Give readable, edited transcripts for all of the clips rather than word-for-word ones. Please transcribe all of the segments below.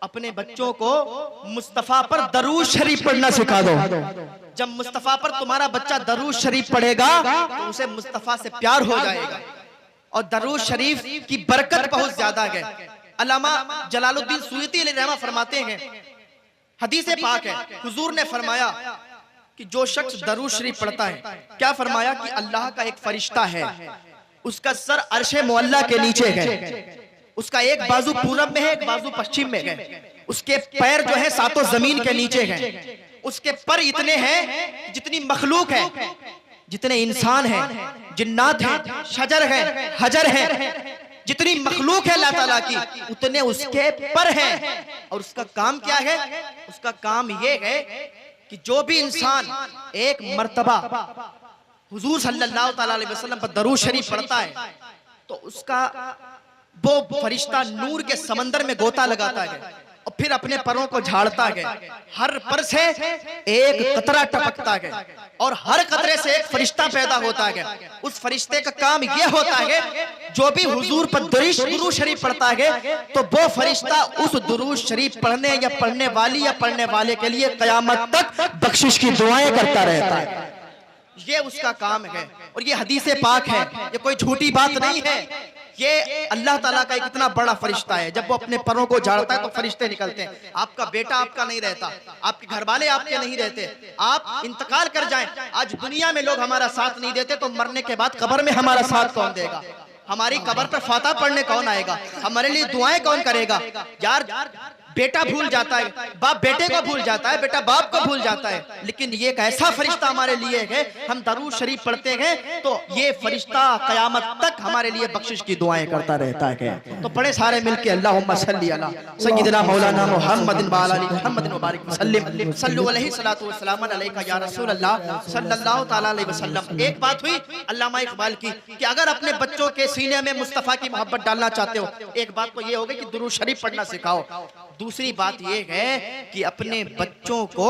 अपने बच्चों को मुस्तफा पर दरूद शरीफ पढ़ना सिखा दो। जब मुस्तफा पर तुम्हारा बच्चा दरूद शरीफ पढ़ेगा तो उसे मुस्तफा से प्यार हो जाएगा और दरूद शरीफ की बरकत बहुत ज्यादा है। अल्लामा जलालुद्दीन सुयूती रहमा फरमाते हैं, हदीस पाक है, हुजूर ने फरमाया कि जो शख्स दरूद शरीफ पढ़ता है, क्या फरमाया कि अल्लाह का एक फरिश्ता है, उसका सर अर्शे मुअल्ला के नीचे है, उसका एक बाजू पूरब में है, एक बाजू पश्चिम में है, उसके पैर जो है सातों जमीन के नीचे हैं, उसके पर इतने हैं जितनी मखलूक है, जितने इंसान हैं, जिन्नात हैं, शजर है, हजर है, जितनी मखलूक है अल्लाह ताला की, उतने उसके पर हैं। और उसका काम क्या है? उसका काम ये है कि जो भी इंसान एक मर्तबा हुजूर सल्लल्लाहु अलैहि वसल्लम पर दरूद शरीफ पढ़ता है तो उसका वो फरिश्ता नूर के समंदर में गोता लगाता है और फिर अपने परों को झाड़ता है। हर पर से एक कतरा टपकता है और हर कतरे से एक फरिश्ता पैदा होता है। उस फरिश्ते का काम यह होता है, जो भी हुजूर पर दुरूद शरीफ पढ़ता है तो वो फरिश्ता उस दुरूद शरीफ पढ़ने या पढ़ने वाली या पढ़ने वाले के लिए कयामत तक बख्शिश की दुआएं करता रहता है। ये उसका काम है और ये हदीस पाक है, ये कोई झूठी बात नहीं है। ये अल्लाह ताला का एक इतना बड़ा फरिश्ता है, जब वो अपने परों को झाड़ता है तो फरिश्ते निकलते हैं। आपका बेटा आपका नहीं रहता, आपके घर वाले आपके नहीं रहते, आप इंतकाल कर जाएं, आज दुनिया में लोग हमारा साथ नहीं देते तो मरने के बाद कब्र में हमारा साथ कौन देगा? हमारी कब्र पर फाता पढ़ने कौन आएगा? हमारे लिए दुआएं कौन करेगा? यार बेटा भूल जाता है, बाप बेटे को भूल जाता है, बेटा बाप को भूल जाता है, लेकिन ये एक ऐसा फरिश्ता हमारे लिए है, हम दरूद शरीफ पढ़ते हैं तो ये फरिश्ता कयामत तक हमारे लिए बख्शिश की दुआएं करता रहता है। तो बड़े सारे मिलके अल्लाहुम्मा सल्ली अला सय्यिदना मौलाना मुहम्मदिन व अला मुहम्मदिन व बारिक वसल्लिम सल्लु अलैहि सलातु व सलाम अलैका या रसूल अल्लाह सल्लल्लाहु तआला अलैहि वसल्लम। एक बात हुई अल्लामा इकबाल की कि अगर अपने बच्चों के सीने में मुस्तफा की मोहब्बत डालना चाहते हो, एक बात तो ये होगी कि दुरूद शरीफ पढ़ना सिखाओ। दूसरी बात यह है कि अपने बच्चों को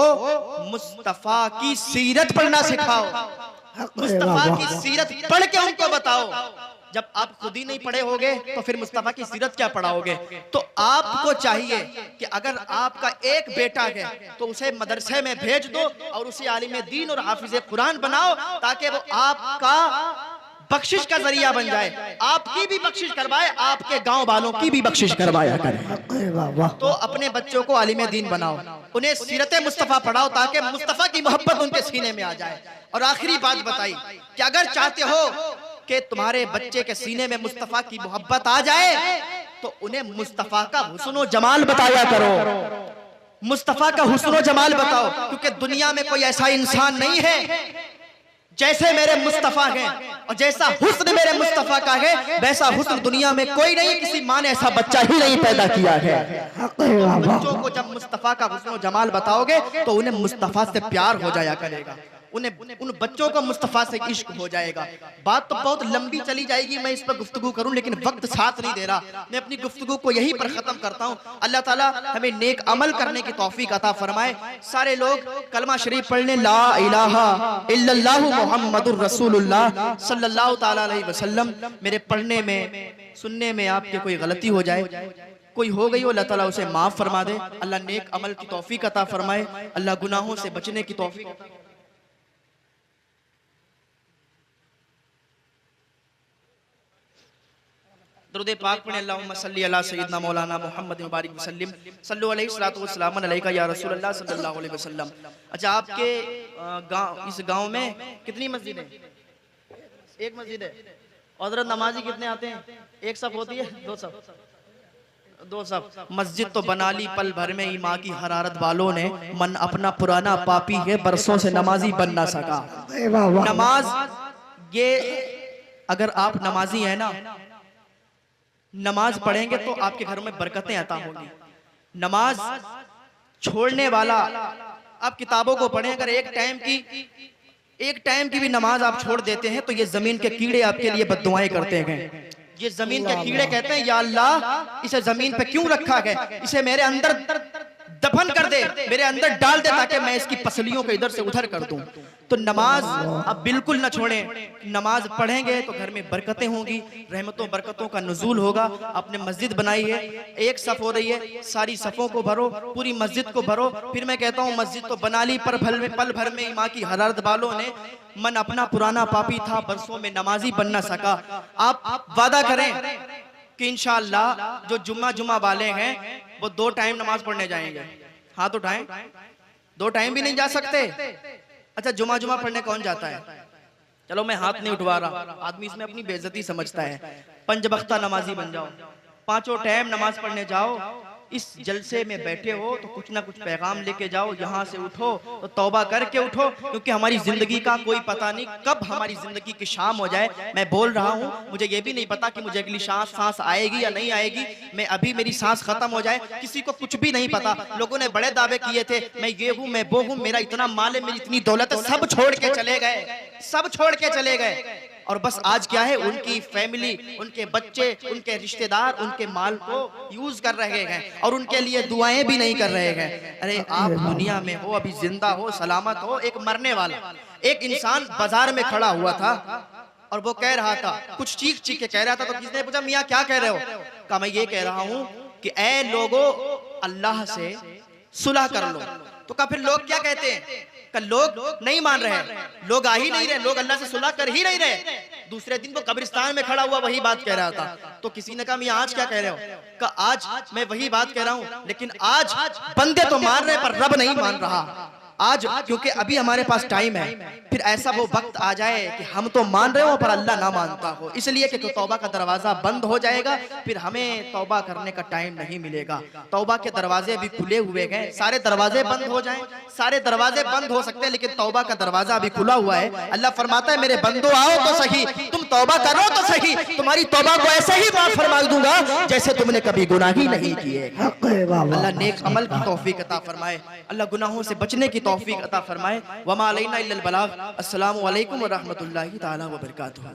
मुस्तफा की सीरत पढ़ना सिखाओ। मुस्तफा की सीरत पढ़ के उनको बताओ। जब आप खुद ही नहीं पढ़े होगे तो फिर मुस्तफा की सीरत क्या पढ़ाओगे? तो आपको चाहिए कि अगर आपका एक बेटा है तो उसे मदरसे में भेज दो और उसे आलिम दीन और हाफिज कुरान बनाओ, ताकि वो आपका बख्शिश का जरिया बन जाए, आपकी भी बख्शिश करवाए, आपके गांव वालों की भी बख्शिश करवाया करे। तो अपने बच्चों को आलिम दीन बनाओ, उन्हें सीरत मुस्तफा पढ़ाओ ताकि मुस्तफा की मोहब्बत उनके सीने में आ जाए। और आखिरी बात बताई कि अगर चाहते हो कि तुम्हारे बच्चे के सीने में मुस्तफा की मोहब्बत आ जाए तो उन्हें मुस्तफा का हुस्न जमाल बताया करो, मुस्तफा का हुस्न जमाल बताओ, क्योंकि दुनिया में कोई ऐसा इंसान नहीं है जैसे मेरे मुस्तफा हैं, और जैसा हुस्न मेरे मुस्तफा का है वैसा हुस्न दुनिया में कोई नहीं, किसी माँ ने ऐसा बच्चा ही नहीं पैदा किया है। बच्चों को जब मुस्तफा का हुस्न जमाल बताओगे तो उन्हें मुस्तफा से प्यार हो जाया करेगा, उन्हें उन बच्चों को मुस्तफा से इश्क हो जाएगा। बात तो बहुत लंबी चली जाएगी, मैं इस पर गुफ्तगू करूं लेकिन वक्त साथ नहीं दे रहा। मैं अपनी गुफ्तगू को यहीं पर खत्म करता हूं। अल्लाह ताला हमें नेक अमल करने की तौफीक अता फरमाए। सारे लोग कलमा शरीफ पढ़ने, ला इलाहा इल्लल्लाहु मुहम्मदुर रसूलुल्लाह सल्लल्लाहु ताला अलैहि वसल्लम। मेरे पढ़ने में सुनने में आपके कोई गलती हो जाए, कोई हो गई हो, अल्लाह ताला उसे माफ फरमा दे। अल्लाह नेक अमल की तौफीक अता फरमाए, अल्लाह गुनाहों से बचने की तौफीक। दरूद पाक पढ़े, अल्लाहुम्मा सल्ली अला सय्यिदना मौलाना मुहम्मद व बारिक वसल्लिम सल्लु अलैहि सलातु व सलाम अलैका या रसूल अल्लाह सल्लल्लाहु अलैहि वसल्लम। अच्छा, आपके गांव, इस गांव में कितनी मस्जिद है? एक मस्जिद है। और हज़रत नमाजी कितने आते हैं? एक सब होती है? दो सब? दो सब। मस्जिद तो बना ली पल भर में ही माँ की हरारत वालों ने, मन अपना पुराना पापी है बरसों से नमाजी बन ना सका। नमाज ये, अगर आप नमाजी है ना, नमाज पढ़ेंगे तो आपके घरों में बरकतें अता होंगी। नमाज छोड़ने वाला, आप किताबों को पढ़ें, अगर एक टाइम की भी नमाज आप छोड़ देते हैं तो ये जमीन के कीड़े आपके लिए बद्दुआएं करते हैं। ये जमीन के कीड़े कहते हैं, या अल्लाह इसे जमीन पे क्यों रखा है, इसे मेरे अंदर दफन कर दे, मेरे अंदर डाल दे ताकि मैं इसकी पसलियों को इधर से उधर कर दूं। तो नमाज अब बिल्कुल ना छोड़ें। नमाज पढ़ेंगे तो घर में बरकतें होंगी, रहमतों बरकतों का नुज़ूल होगा। आपने मस्जिद बनाई है, एक सफ़ हो रही है, सारी सफ़ों को भरो, पूरी मस्जिद को भरो। फिर मैं कहता हूँ मस्जिद तो बना ली, पर पल भर में माँ की हरारत वालों ने मन अपना पुराना पापी था, बरसों में नमाजी बन ना सका। आप वादा करें कि इंशाअल्लाह जो जुम्मा वाले हैं वो 2 टाइम नमाज पढ़ने जाएंगे। हाथ उठाएं। 2 टाइम भी नहीं जा सकते? अच्छा, जुमा पढ़ने कौन जाता है? चलो मैं हाथ नहीं उठवा रहा, आदमी इसमें अपनी बेइज्जती समझता है। 5 वक्ता नमाजी बन जाओ, 5 टाइम नमाज पढ़ने जाओ। इस जलसे में बैठे हो तो कुछ ना कुछ पैगाम लेके जाओ। यहाँ से उठो तो तौबा करके उठो, क्योंकि हमारी जिंदगी का कोई पता नहीं कब हमारी जिंदगी की शाम हो जाए। मैं बोल रहा हूँ, मुझे ये भी नहीं पता कि मुझे अगली सांस आएगी या नहीं आएगी। मैं अभी मेरी सांस खत्म हो जाए, किसी को कुछ भी नहीं पता। लोगों ने बड़े दावे किए थे, मैं ये हूँ, मैं वो हूँ, मेरा इतना माल है, मेरी इतनी दौलत है, सब छोड़ के चले गए, सब छोड़ के चले गए। और बस आज क्या है, उनकी फैमिली, उनके बच्चे, उनके रिश्तेदार उनके माल को यूज कर रहे हैं और उनके लिए दुआएं भी नहीं कर रहे हैं। अरे आप दुनिया में हो, अभी जिंदा हो, सलामत हो। एक मरने वाला एक इंसान बाजार में खड़ा हुआ था और वो कह रहा था, कुछ चीख के कह रहा था। तो किसने पूछा, मियाँ क्या कह रहे हो? कहा, मैं ये कह रहा हूँ कि ऐ लोगों, अल्लाह से सुलह कर लो। तो कहा, फिर लोग क्या कहते हैं? लोग नहीं मान रहे, लोग आ ही नहीं रहे, लोग अल्लाह से सुलह कर ही नहीं रहे। दूसरे दिन वो कब्रिस्तान में खड़ा हुआ वही बात कह रहा था। तो किसी ने कहा, मैं आज क्या कह रहे हो? कहा, आज मैं वही बात कह रहा हूं, लेकिन आज बंदे तो मान रहे पर रब नहीं मान रहा। आज क्योंकि अभी हमारे पास टाइम है, फिर ऐसा वो वक्त आ जाए कि हम तो मान रहे हो पर अल्लाह ना मानता हो, इसलिए कि तौबा का दरवाजा बंद हो जाएगा, फिर हमें तौबा करने का टाइम नहीं मिलेगा। तौबा के दरवाजे अभी खुले हुए हैं, सारे दरवाजे बंद हो जाएं, सारे दरवाजे बंद हो सकते हैं, लेकिन तौबा का दरवाजा अभी खुला हुआ है। अल्लाह फरमाता है, मेरे बंदो आओ तो सही, तुम तौबा करो तो सही, तुम्हारी तौबा को ऐसे ही माफ फरमा दूंगा जैसे तुमने कभी गुनाह ही नहीं किए। अल्लाह नेक अमल की तौफीक अता फरमाए, अल्लाह गुनाहों से बचने की तौफीक अता फरमाए। वमा अलैना इल्लल बलाग। अस्सलामु अलैकुम व रहमतुल्लाहि तआला व बरकातुहू।